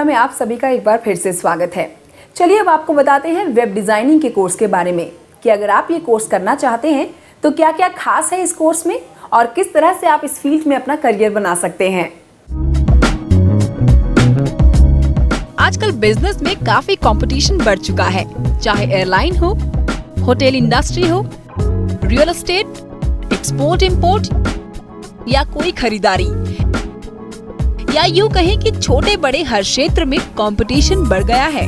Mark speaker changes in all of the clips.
Speaker 1: में आप सभी का एक बार फिर से स्वागत है। चलिए अब आपको बताते हैं वेब डिजाइनिंग के कोर्स के बारे में कि अगर आप ये कोर्स करना चाहते हैं तो क्या क्या खास है इस कोर्स में और किस तरह से आप इस फील्ड में अपना करियर बना सकते हैं।
Speaker 2: आजकल बिजनेस में काफी कंपटीशन बढ़ चुका है, चाहे एयरलाइन हो, होटल इंडस्ट्री हो, रियल एस्टेट, एक्सपोर्ट इंपोर्ट या कोई खरीदारी, या यूं कहें कि छोटे बड़े हर क्षेत्र में कंपटीशन बढ़ गया है।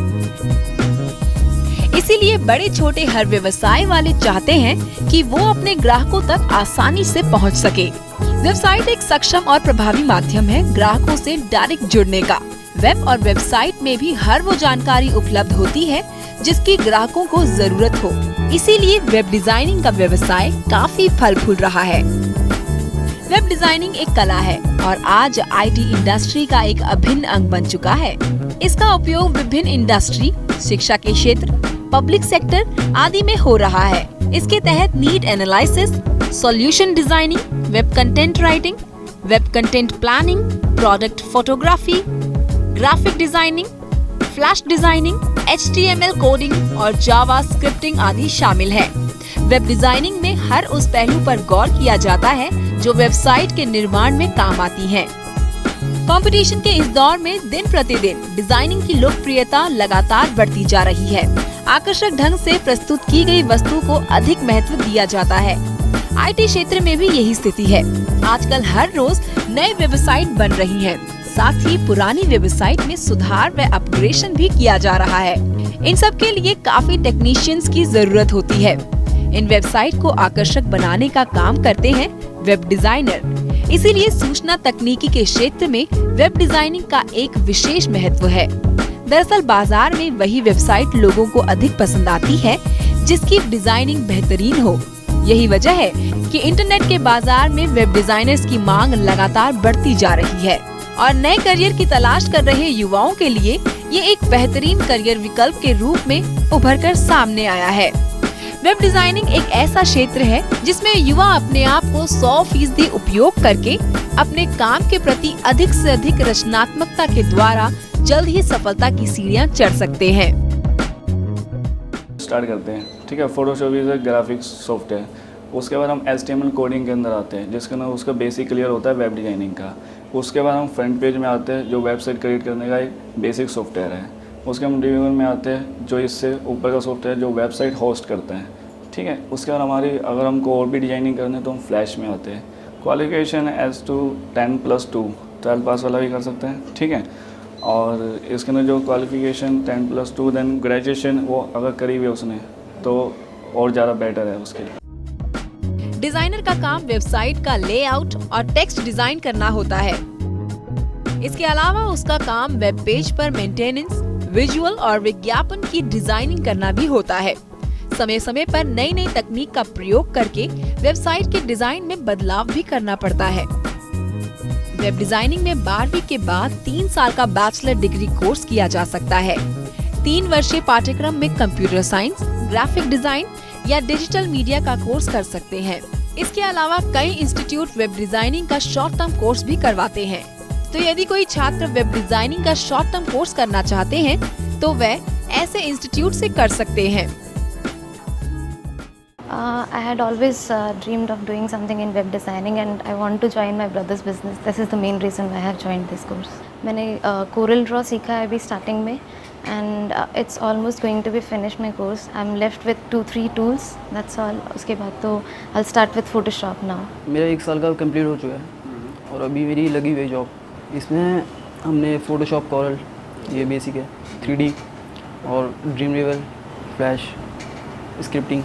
Speaker 2: इसीलिए बड़े छोटे हर व्यवसाय वाले चाहते हैं कि वो अपने ग्राहकों तक आसानी से पहुंच सके। वेबसाइट एक सक्षम और प्रभावी माध्यम है ग्राहकों से डायरेक्ट जुड़ने का। वेब और वेबसाइट में भी हर वो जानकारी उपलब्ध होती है जिसकी ग्राहकों को जरूरत हो। इसीलिए वेब डिजाइनिंग का व्यवसाय काफी फल फूल रहा है। वेब डिजाइनिंग एक कला है और आज आईटी इंडस्ट्री का एक अभिन्न अंग बन चुका है। इसका उपयोग विभिन्न इंडस्ट्री, शिक्षा के क्षेत्र, पब्लिक सेक्टर आदि में हो रहा है। इसके तहत need analysis, solution designing, web content writing, web content planning, product photography, graphic designing, flash designing, HTML coding और जावा स्क्रिप्टिंग आदि शामिल है। वेब डिजाइनिंग में हर उस पहलू पर गौर किया जाता है जो वेबसाइट के निर्माण में काम आती है। कंपटीशन के इस दौर में दिन प्रतिदिन डिजाइनिंग की लोकप्रियता लगातार बढ़ती जा रही है। आकर्षक ढंग से प्रस्तुत की गई वस्तु को अधिक महत्व दिया जाता है। आईटी क्षेत्र में भी यही स्थिति है। आजकल हर रोज नए वेबसाइट बन रही हैं। साथ ही पुरानी वेबसाइट में सुधार व अपग्रेडेशन भी किया जा रहा है। इन सब के लिए काफी टेक्नीशियंस की जरूरत होती है। इन वेबसाइट को आकर्षक बनाने का काम करते हैं वेब डिजाइनर। इसीलिए सूचना तकनीकी के क्षेत्र में वेब डिजाइनिंग का एक विशेष महत्व है। दरअसल बाजार में वही वेबसाइट लोगों को अधिक पसंद आती है जिसकी डिजाइनिंग बेहतरीन हो। यही वजह है कि इंटरनेट के बाजार में वेब डिजाइनर्स की मांग लगातार बढ़ती जा रही है और नए करियर की तलाश कर रहे युवाओं के लिए ये एक बेहतरीन करियर विकल्प के रूप में उभर कर सामने आया है। वेब डिजाइनिंग एक ऐसा क्षेत्र है जिसमें युवा अपने आप को 100% उपयोग करके अपने काम के प्रति अधिक से अधिक रचनात्मकता के द्वारा जल्द ही सफलता की सीढ़ियां चढ़ सकते हैं।
Speaker 3: स्टार्ट करते हैं, ठीक है। फोटोशॉप इज एक ग्राफिक्स सॉफ्टवेयर। उसके बाद हम HTML कोडिंग के अंदर आते हैं जिसका ना उसका बेसिक क्लियर होता है वेब डिजाइनिंग का। उसके बाद हम फ्रंट पेज में आते हैं जो वेबसाइट क्रिएट करने का एक बेसिक सॉफ्टवेयर है। उसके हम डिवीजन में आते हैं जो इससे ऊपर का सॉफ्टवेयर जो वेबसाइट होस्ट करते हैं, ठीक है। उसके बाद हमारी अगर हमको और भी डिजाइनिंग करनी है तो हम फ्लैश में आते हैं। क्वालिफिकेशन S2 10+2 12 पास वाला भी कर सकते हैं, ठीक है। और इसके अंदर जो क्वालिफिकेशन 10+2 देन ग्रेजुएशन वो अगर करी हुई है उसने तो और ज़्यादा बेटर है उसके लिए।
Speaker 2: डिजाइनर का काम वेबसाइट का लेआउट और टेक्स्ट डिजाइन करना होता है। इसके अलावा उसका काम वेब पेज पर मेंटेनेंस, विजुअल और विज्ञापन की डिजाइनिंग करना भी होता है। समय समय पर नई नई तकनीक का प्रयोग करके वेबसाइट के डिजाइन में बदलाव भी करना पड़ता है। वेब डिजाइनिंग में 12वीं के बाद 3 साल का बैचलर डिग्री कोर्स किया जा सकता है। 3 वर्षीय पाठ्यक्रम में कंप्यूटर साइंस, ग्राफिक डिजाइन या डिजिटल मीडिया का कोर्स कर सकते हैं। इसके अलावा कई इंस्टीट्यूट वेब डिजाइनिंग का शॉर्ट टर्म कोर्स भी करवाते हैं। तो यदि कोई छात्र वेब डिजाइनिंग का शॉर्ट टर्म कोर्स करना चाहते हैं तो वह ऐसे इंस्टीट्यूट से कर सकते हैं।
Speaker 4: I had always dreamed of doing something in web designing and I want to join my brother's business. This is the main reason why I have joined this course. मैंने Corel Draw सीखा है अभी starting में and it's almost going to be finished my course. I'm left with 2-3 tools. That's all. उसके बाद तो I'll start with Photoshop now.
Speaker 5: मेरा 1 साल का कंप्लीट हो चुका है और अभी मेरी लगी हुई जॉब। इसमें हमने Photoshop, Corel ये बेसिक है, 3D और Dreamweaver, Flash, scripting.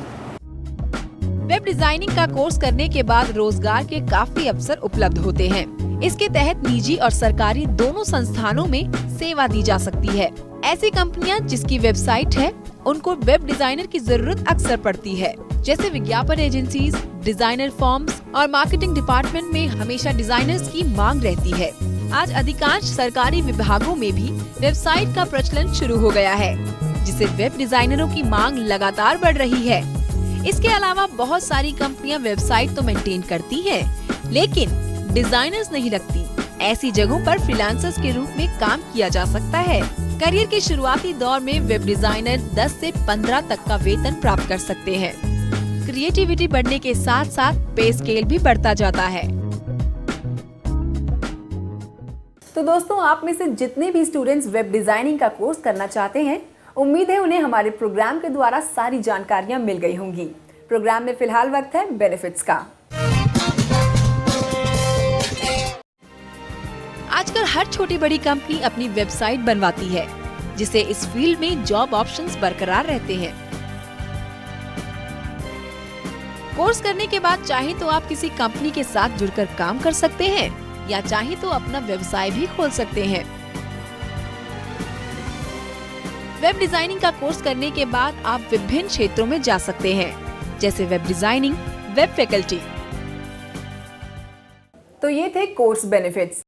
Speaker 2: Web designing का कोर्स करने के बाद रोजगार के काफी अवसर उपलब्ध होते हैं। इसके तहत निजी और सरकारी दोनों संस्थानों में सेवा दी जा सकती है। ऐसी कंपनियां जिसकी वेबसाइट है उनको वेब डिजाइनर की जरूरत अक्सर पड़ती है। जैसे विज्ञापन एजेंसीज, डिजाइनर फर्म्स और मार्केटिंग डिपार्टमेंट में हमेशा डिजाइनर्स की मांग रहती है। आज अधिकांश सरकारी विभागों में भी वेबसाइट का प्रचलन शुरू हो गया है जिससे वेब डिजाइनरों की मांग लगातार बढ़ रही है। इसके अलावा बहुत सारी कंपनियां वेबसाइट तो मेंटेन करती हैं, लेकिन डिजाइनर्स नहीं रखती। ऐसी जगहों पर फ्रीलांसर्स के रूप में काम किया जा सकता है। करियर के शुरुआती दौर में वेब डिजाइनर 10 से 15 तक का वेतन प्राप्त कर सकते हैं। क्रिएटिविटी बढ़ने के साथ साथ पे स्केल भी बढ़ता जाता है।
Speaker 1: तो दोस्तों, आप में से जितने भी स्टूडेंट्स वेब डिजाइनिंग का कोर्स करना चाहते हैं, उम्मीद है उन्हें हमारे प्रोग्राम के द्वारा सारी जानकारियां मिल गई होंगी। प्रोग्राम में फिलहाल वक्त है बेनिफिट्स का।
Speaker 2: आजकल हर छोटी बड़ी कंपनी अपनी वेबसाइट बनवाती है, जिससे इस फील्ड में जॉब ऑप्शंस बरकरार रहते हैं। कोर्स करने के बाद चाहे तो आप किसी कंपनी के साथ जुड़कर काम कर सकते हैं या चाहे तो अपना व्यवसाय भी खोल सकते हैं। वेब डिजाइनिंग का कोर्स करने के बाद आप विभिन्न क्षेत्रों में जा सकते हैं, जैसे वेब डिजाइनिंग, वेब फैकल्टी।
Speaker 1: तो ये थे कोर्स बेनिफिट्स।